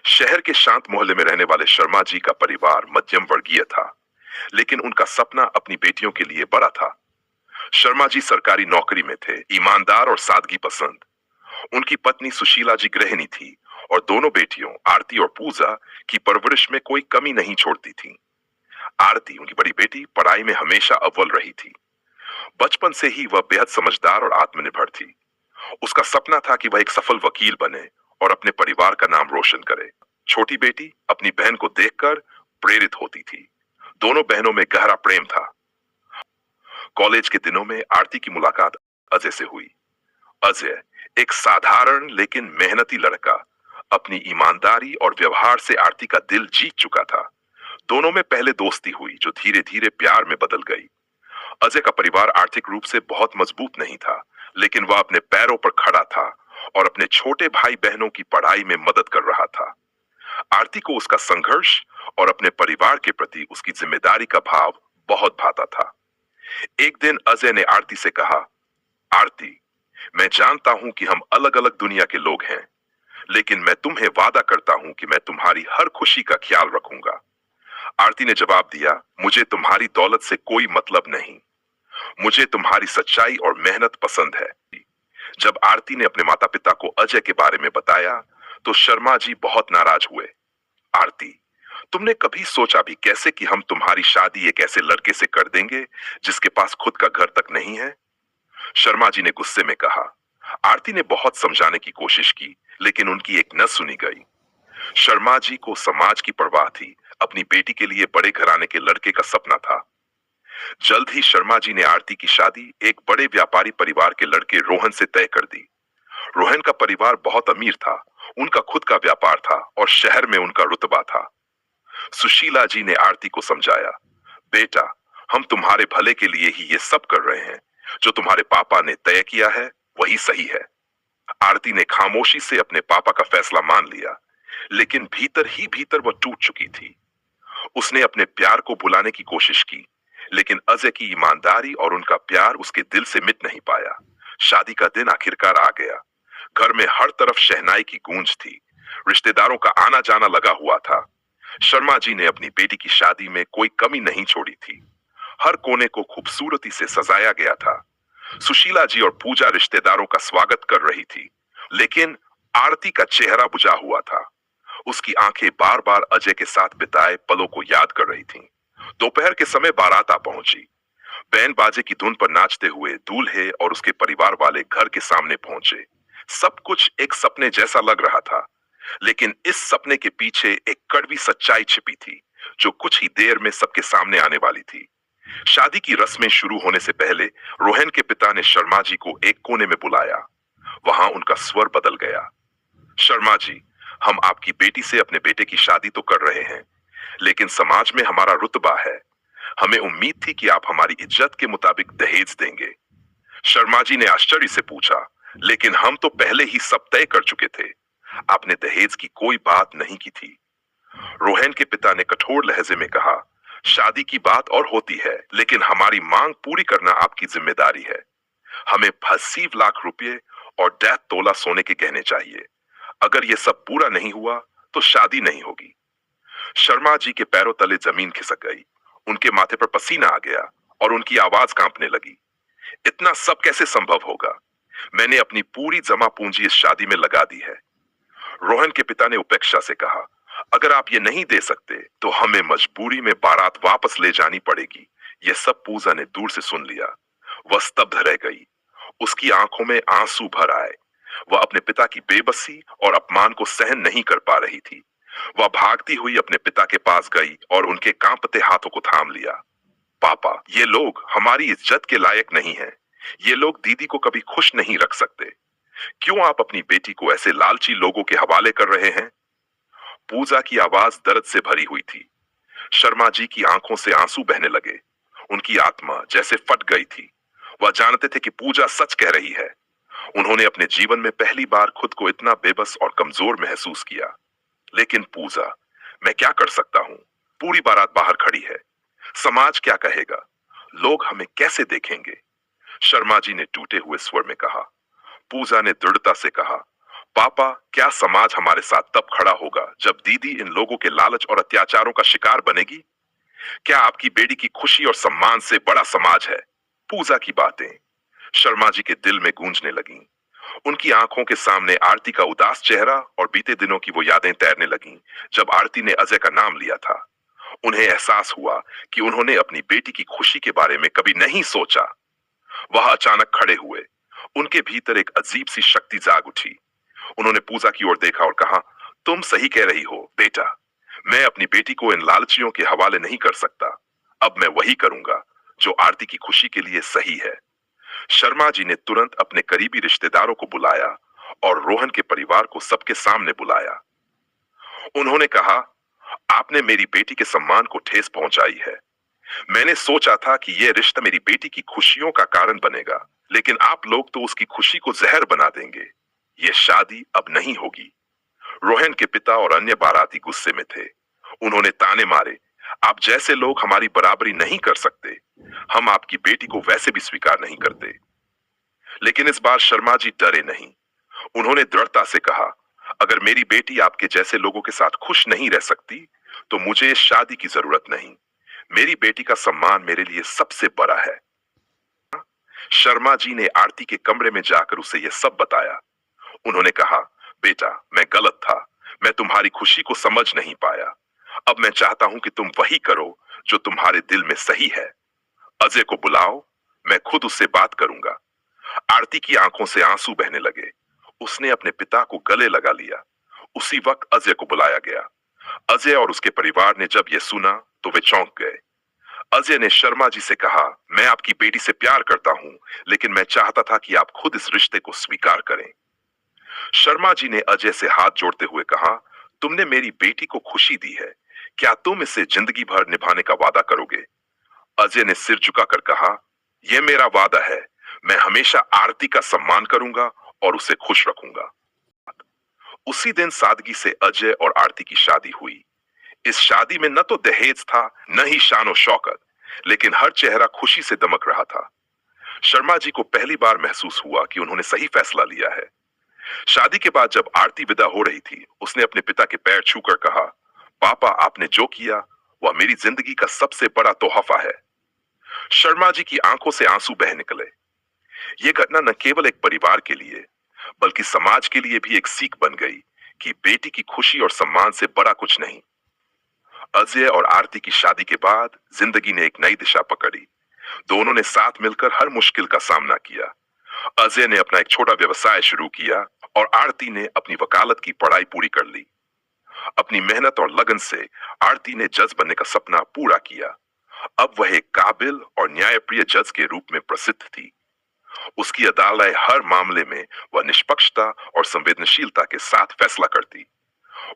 शहर के शांत मोहल्ले में रहने वाले शर्मा जी का परिवार मध्यम वर्गीय था, लेकिन उनका सपना अपनी बेटियों के लिए बड़ा था। शर्मा जी सरकारी नौकरी में थे, ईमानदार और सादगी पसंद। उनकी पत्नी सुशीला जी गृहिणी थी और दोनों बेटियों आरती और पूजा की परवरिश में कोई कमी नहीं छोड़ती थी। आरती, उनकी बड़ी बेटी, पढ़ाई में हमेशा अव्वल रही थी। बचपन से ही वह बेहद समझदार और आत्मनिर्भर थी। उसका सपना था कि वह एक सफल वकील बने और अपने परिवार का नाम रोशन करे। छोटी बेटी अपनी बहन को देखकर प्रेरित होती थी। दोनों बहनों में गहरा प्रेम था। कॉलेज के दिनों में आरती की मुलाकात अजय से हुई। अजय एक साधारण लेकिन मेहनती लड़का, अपनी ईमानदारी और व्यवहार से आरती का दिल जीत चुका था। दोनों में पहले दोस्ती हुई जो धीरे धीरे प्यार में बदल गई। अजय का परिवार आर्थिक रूप से बहुत मजबूत नहीं था, लेकिन वह अपने पैरों पर खड़ा था और अपने छोटे भाई बहनों की पढ़ाई में मदद कर रहा था। आरती को उसका संघर्ष और अपने परिवार के प्रति उसकी जिम्मेदारी का भाव बहुत भाता था। एक दिन अजय ने आरती से कहा, आरती, मैं जानता हूं कि हम अलग अलग दुनिया के लोग हैं, लेकिन मैं तुम्हें वादा करता हूं कि मैं तुम्हारी हर खुशी का ख्याल रखूंगा। आरती ने जवाब दिया, मुझे तुम्हारी दौलत से कोई मतलब नहीं, मुझे तुम्हारी सच्चाई और मेहनत पसंद है। जब आरती ने अपने माता पिता को अजय के बारे में बताया तो शर्मा जी बहुत नाराज हुए। आरती, तुमने कभी सोचा भी कैसे कि हम तुम्हारी शादी एक ऐसे लड़के से कर देंगे जिसके पास खुद का घर तक नहीं है? शर्मा जी ने गुस्से में कहा। आरती ने बहुत समझाने की कोशिश की, लेकिन उनकी एक न सुनी गई। शर्मा जी को समाज की परवाह थी, अपनी बेटी के लिए बड़े घराने के लड़के का सपना था। जल्द ही शर्मा जी ने आरती की शादी एक बड़े व्यापारी परिवार के लड़के रोहन से तय कर दी। रोहन का परिवार बहुत अमीर था, उनका खुद का व्यापार था और शहर में उनका रुतबा था। सुशीला जी ने आरती को समझाया, बेटा, हम तुम्हारे भले के लिए ही ये सब कर रहे हैं। जो तुम्हारे पापा ने तय किया है वही सही है। आरती ने खामोशी से अपने पापा का फैसला मान लिया, लेकिन भीतर ही भीतर वह टूट चुकी थी। उसने अपने प्यार को भुलाने की कोशिश की, लेकिन अजय की ईमानदारी और उनका प्यार उसके दिल से मिट नहीं पाया। शादी का दिन आखिरकार आ गया। घर में हर तरफ शहनाई की गूंज थी। रिश्तेदारों का आना जाना लगा हुआ था। शर्मा जी ने अपनी बेटी की शादी में कोई कमी नहीं छोड़ी थी। हर कोने को खूबसूरती से सजाया गया था। सुशीला जी और पूजा रिश्तेदारों का स्वागत कर रही थी, लेकिन आरती का चेहरा बुझा हुआ था। उसकी आंखें बार बार अजय के साथ बिताए पलों को याद कर रही थीं। दोपहर के समय बारात आ पहुंची। बैंड बाजे की धुन पर नाचते हुए दूल्हे और उसके परिवार वाले घर के सामने पहुंचे। सब कुछ एक सपने जैसा लग रहा था, लेकिन इस सपने के पीछे एक कड़वी सच्चाई छिपी थी जो कुछ ही देर में सबके सामने आने वाली थी। शादी की रस्में शुरू होने से पहले रोहन के पिता ने शर्मा जी को एक कोने में बुलाया। वहां उनका स्वर बदल गया। शर्मा जी, हम आपकी बेटी से अपने बेटे की शादी तो कर रहे हैं, लेकिन समाज में हमारा रुतबा है। हमें उम्मीद थी कि आप हमारी इज्जत के मुताबिक दहेज देंगे। शर्मा जी ने आश्चर्य से पूछा, लेकिन हम तो पहले ही सब तय कर चुके थे। आपने दहेज की कोई बात नहीं की थी। रोहन के पिता ने कठोर लहजे में कहा, शादी की बात और होती है, लेकिन हमारी मांग पूरी करना आपकी जिम्मेदारी है। हमें 80 लाख रुपए और 1.5 तोला सोने के गहने चाहिए। अगर ये सब पूरा नहीं हुआ तो शादी नहीं होगी। शर्मा जी के पैरों तले जमीन खिसक गई। उनके माथे पर पसीना आ गया और उनकी आवाज कांपने लगी। इतना सब कैसे संभव होगा? मैंने अपनी पूरी जमा पूंजी इस शादी में लगा दी है। रोहन के पिता ने उपेक्षा से कहा, अगर आप ये नहीं दे सकते तो हमें मजबूरी में बारात वापस ले जानी पड़ेगी। यह सब पूजा ने दूर से सुन लिया। वह स्तब्ध रह गई। उसकी आंखों में आंसू भर आए। वह अपने पिता की बेबसी और अपमान को सहन नहीं कर पा रही थी। वह भागती हुई अपने पिता के पास गई और उनके कांपते हाथों को थाम लिया। पापा, ये लोग हमारी इज्जत के लायक नहीं हैं। ये लोग दीदी को कभी खुश नहीं रख सकते। क्यों आप अपनी बेटी को ऐसे लालची लोगों के हवाले कर रहे हैं? पूजा की आवाज दर्द से भरी हुई थी। शर्मा जी की आंखों से आंसू बहने लगे। उनकी आत्मा जैसे फट गई थी। वह जानते थे कि पूजा सच कह रही है। उन्होंने अपने जीवन में पहली बार खुद को इतना बेबस और कमजोर महसूस किया। लेकिन पूजा, मैं क्या कर सकता हूं? पूरी बारात बाहर खड़ी है। समाज क्या कहेगा? लोग हमें कैसे देखेंगे? शर्मा जी ने टूटे हुए स्वर में कहा। पूजा ने दृढ़ता से कहा, पापा, क्या समाज हमारे साथ तब खड़ा होगा जब दीदी इन लोगों के लालच और अत्याचारों का शिकार बनेगी? क्या आपकी बेटी की खुशी और सम्मान से बड़ा समाज है? पूजा की बातें शर्मा जी के दिल में गूंजने लगीं। उनकी आंखों के सामने आरती का उदास चेहरा और बीते दिनों की वो यादें तैरने लगीं जब आरती ने अजय का नाम लिया था। उन्हें एहसास हुआ कि उन्होंने अपनी बेटी की खुशी के बारे में कभी नहीं सोचा। वह अचानक खड़े हुए। उनके भीतर एक अजीब सी शक्ति जाग उठी। उन्होंने पूजा की ओर देखा और कहा, तुम सही कह रही हो बेटा। मैं अपनी बेटी को इन लालचियों के हवाले नहीं कर सकता। अब मैं वही करूंगा जो आरती की खुशी के लिए सही है। शर्मा जी ने तुरंत अपने करीबी रिश्तेदारों को बुलाया और रोहन के परिवार को सबके सामने बुलाया। उन्होंने कहा, आपने मेरी बेटी के सम्मान को ठेस पहुंचाई है। मैंने सोचा था कि यह रिश्ता मेरी बेटी की खुशियों का कारण बनेगा, लेकिन आप लोग तो उसकी खुशी को जहर बना देंगे। ये शादी अब नहीं होगी। रोहन के पिता और अन्य बाराती गुस्से में थे। उन्होंने ताने मारे, आप जैसे लोग हमारी बराबरी नहीं कर सकते। हम आपकी बेटी को वैसे भी स्वीकार नहीं करते। लेकिन इस बार शर्मा जी डरे नहीं। उन्होंने दृढ़ता से कहा, अगर मेरी बेटी आपके जैसे लोगों के साथ खुश नहीं रह सकती, तो मुझे इस शादी की जरूरत नहीं। मेरी बेटी का सम्मान मेरे लिए सबसे बड़ा है। शर्मा जी ने आरती के कमरे में जाकर उसे यह सब बताया। उन्होंने कहा, बेटा, मैं गलत था। मैं तुम्हारी खुशी को समझ नहीं पाया। अब मैं चाहता हूं कि तुम वही करो जो तुम्हारे दिल में सही है। अजय को बुलाओ, मैं खुद उससे बात करूंगा। आरती की आंखों से आंसू बहने लगे। उसने अपने पिता को गले लगा लिया। उसी वक्त अजय को बुलाया गया। अजय और उसके परिवार ने जब यह सुना तो वे चौंक गए। अजय ने शर्मा जी से कहा, मैं आपकी बेटी से प्यार करता हूं, लेकिन मैं चाहता था कि आप खुद इस रिश्ते को स्वीकार करें। शर्मा जी ने अजय से हाथ जोड़ते हुए कहा, तुमने मेरी बेटी को खुशी दी है, क्या तुम इसे जिंदगी भर निभाने का वादा करोगे? अजय ने सिर झुकाकर कहा, यह मेरा वादा है। मैं हमेशा आरती का सम्मान करूंगा और उसे खुश रखूंगा। उसी दिन सादगी से अजय और आरती की शादी हुई। इस शादी में न तो दहेज था, न ही शान शौकत, लेकिन हर चेहरा खुशी से दमक रहा था। शर्मा जी को पहली बार महसूस हुआ कि उन्होंने सही फैसला लिया है। शादी के बाद जब आरती विदा हो रही थी, उसने अपने पिता के पैर छूकर कहा, पापा, आपने जो किया वह मेरी जिंदगी का सबसे बड़ा तोहफा है। शर्मा जी की आंखों से आंसू बह निकले। यह घटना न केवल एक परिवार के लिए, बल्कि समाज के लिए भी एक सीख बन गई कि बेटी की खुशी और सम्मान से बड़ा कुछ नहीं। अजय और आरती की शादी के बाद जिंदगी ने एक नई दिशा पकड़ी। दोनों ने साथ मिलकर हर मुश्किल का सामना किया। अजय ने अपना एक छोटा व्यवसाय शुरू किया और आरती ने अपनी वकालत की पढ़ाई पूरी कर ली। अपनी मेहनत और लगन से आरती ने जज बनने का सपना पूरा किया। अब वह एक काबिल और न्यायप्रिय जज के रूप में प्रसिद्ध थी। उसकी अदालत हर मामले में वह निष्पक्षता और संवेदनशीलता के साथ फैसला करती।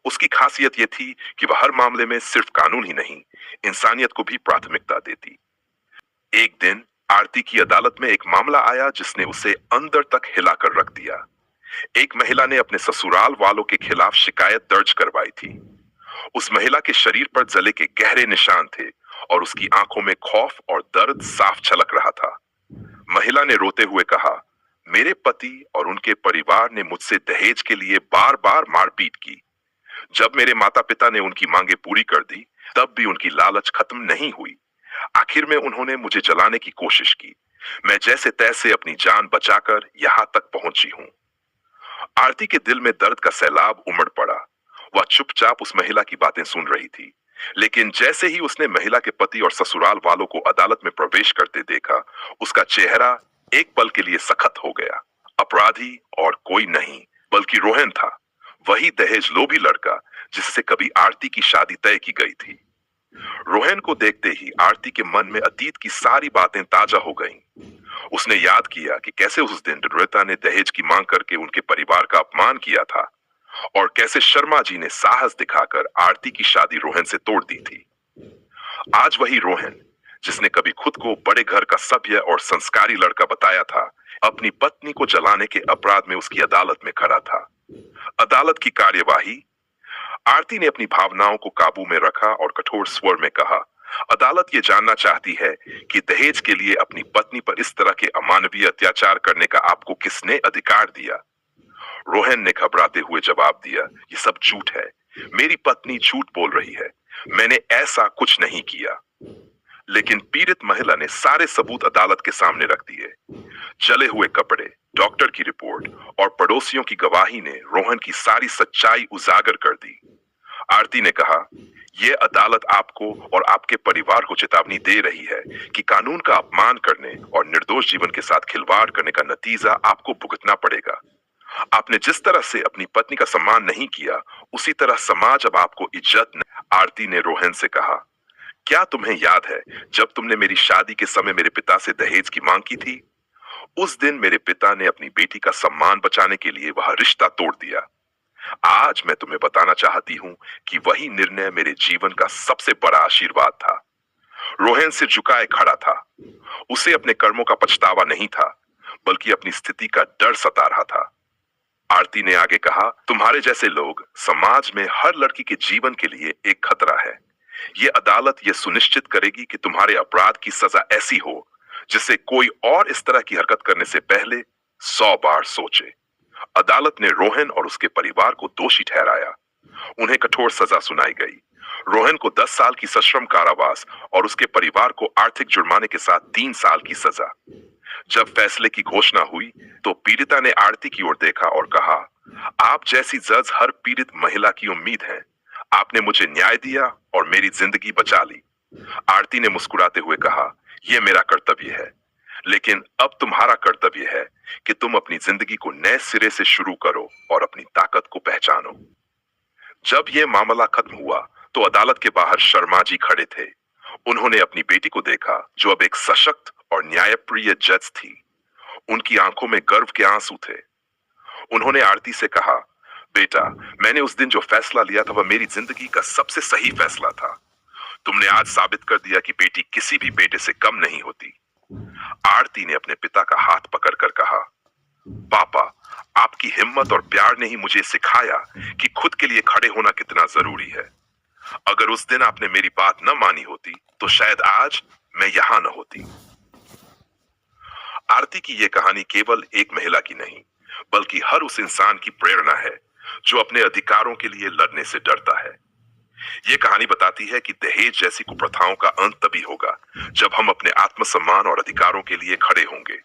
उसकी खासियत यह थी कि वह हर मामले में सिर्फ कानून ही नहीं, इंसानियत को भी प्राथमिकता देती। एक दिन आरती की अदालत में एक मामला आया जिसने उसे अंदर तक हिलाकर रख दिया। एक महिला ने अपने ससुराल वालों के खिलाफ शिकायत दर्ज करवाई थी। उस महिला के शरीर पर जले के गहरे निशान थे और उसकी आंखों में खौफ और दर्द साफ झलक रहा था। महिला ने रोते हुए कहा, मेरे पति और उनके परिवार ने मुझसे दहेज के लिए बार बार मारपीट की। जब मेरे माता पिता ने उनकी मांगे पूरी कर दी, तब भी उनकी लालच खत्म नहीं हुई। आखिर में उन्होंने मुझे जलाने की कोशिश की। मैं जैसे तैसे अपनी जान बचाकर यहां तक पहुंची हूं। आरती के दिल में दर्द का सैलाब उमड़ पड़ा। वह चुपचाप उस महिला की बातें सुन रही थी, लेकिन जैसे ही उसने महिला के पति और ससुराल वालों को अदालत में प्रवेश करते देखा, उसका चेहरा एक पल के लिए सख्त हो गया। अपराधी और कोई नहीं, बल्कि रोहन था, वही दहेज लोभी लड़का जिससे कभी आरती की शादी तय की गई थी। रोहन को देखते ही आरती के मन में अतीत की सारी बातें ताजा हो गईं। उसने याद किया कि कैसे उस दिन रुएता ने दहेज की मांग करके उनके परिवार का अपमान किया था और कैसे शर्मा जी ने साहस दिखाकर आरती की शादी रोहन से तोड़ दी थी। आज वही रोहन, जिसने कभी खुद को बड़े घर का सभ्य और संस्कारी लड़का बताया था, अपनी पत्नी को जलाने के अपराध में उसकी अदालत में खड़ा था। अदालत की कार्यवाही। आरती ने अपनी भावनाओं को काबू में रखा और कठोर स्वर में कहा, अदालत ये जानना चाहती है कि दहेज के लिए अपनी पत्नी पर इस तरह के अमानवीय अत्याचार करने का आपको किसने अधिकार दिया? रोहन ने घबराते हुए जवाब दिया, ये सब झूठ है। मेरी पत्नी झूठ बोल रही है। मैंने ऐसा कुछ नहीं किया। लेकिन पीड़ित महिला ने सारे सबूत अदालत के सामने रख दिए। जले हुए कपड़े, डॉक्टर की रिपोर्ट और पड़ोसियों की गवाही ने रोहन की सारी सच्चाई उजागर कर दी। आरती ने कहा, यह अदालत आपको और आपके परिवार को चेतावनी दे रही है कि कानून का अपमान करने और निर्दोष जीवन के साथ खिलवाड़ करने का नतीजा आपको भुगतना पड़ेगा। आपने जिस तरह से अपनी पत्नी का सम्मान नहीं किया, उसी तरह समाज अब आपको इज्जत नहीं। आरती ने रोहन से कहा, क्या तुम्हें याद है जब तुमने मेरी शादी के समय मेरे पिता से दहेज की मांग की थी? उस दिन मेरे पिता ने अपनी बेटी का सम्मान बचाने के लिए वह रिश्ता तोड़ दिया। आज मैं तुम्हें बताना चाहती हूँ कि वही निर्णय मेरे जीवन का सबसे बड़ा आशीर्वाद था। रोहन सिर झुकाए खड़ा था। उसे अपने कर्मों का पछतावा नहीं था, बल्कि अपनी स्थिति का डर सता रहा था। आरती ने आगे कहा, तुम्हारे जैसे लोग समाज में हर लड़की के जीवन के लिए एक खतरा है। ये अदालत ये सुनिश्चित करेगी कि तुम्हारे अपराध की सजा ऐसी हो जिससे कोई और इस तरह की हरकत करने से पहले 100 बार सोचे। अदालत ने रोहन और उसके परिवार को दोषी ठहराया। उन्हें कठोर सजा सुनाई गई। रोहन को 10 साल की सश्रम कारावास और उसके परिवार को आर्थिक जुर्माने के साथ 3 साल की सजा। जब फैसले की घोषणा हुई तो पीड़िता ने आरती की ओर देखा और कहा, आप जैसी जज हर पीड़ित महिला की उम्मीद है। आपने मुझे न्याय दिया और मेरी जिंदगी बचा ली। आरती ने मुस्कुराते हुए कहा, यह मेरा कर्तव्य है, लेकिन अब तुम्हारा कर्तव्य है कि तुम अपनी जिंदगी को नए सिरे से शुरू करो और अपनी ताकत को पहचानो। जब यह मामला खत्म हुआ तो अदालत के बाहर शर्मा जी खड़े थे। उन्होंने अपनी बेटी को देखा, जो अब एक सशक्त और न्यायप्रिय जज थी। उनकी आंखों में गर्व के आंसू थे। उन्होंने आरती से कहा, बेटा, मैंने उस दिन जो फैसला लिया था वह मेरी जिंदगी का सबसे सही फैसला था। तुमने आज साबित कर दिया कि बेटी किसी भी बेटे से कम नहीं होती। आरती ने अपने पिता का हाथ पकड़कर कहा, पापा, आपकी हिम्मत और प्यार ने ही मुझे सिखाया कि खुद के लिए खड़े होना कितना जरूरी है। अगर उस दिन आपने मेरी बात न मानी होती तो शायद आज मैं यहां न होती। आरती की यह कहानी केवल एक महिला की नहीं, बल्कि हर उस इंसान की प्रेरणा है जो अपने अधिकारों के लिए लड़ने से डरता है। यह कहानी बताती है कि दहेज जैसी कुप्रथाओं का अंत तभी होगा जब हम अपने आत्मसम्मान और अधिकारों के लिए खड़े होंगे।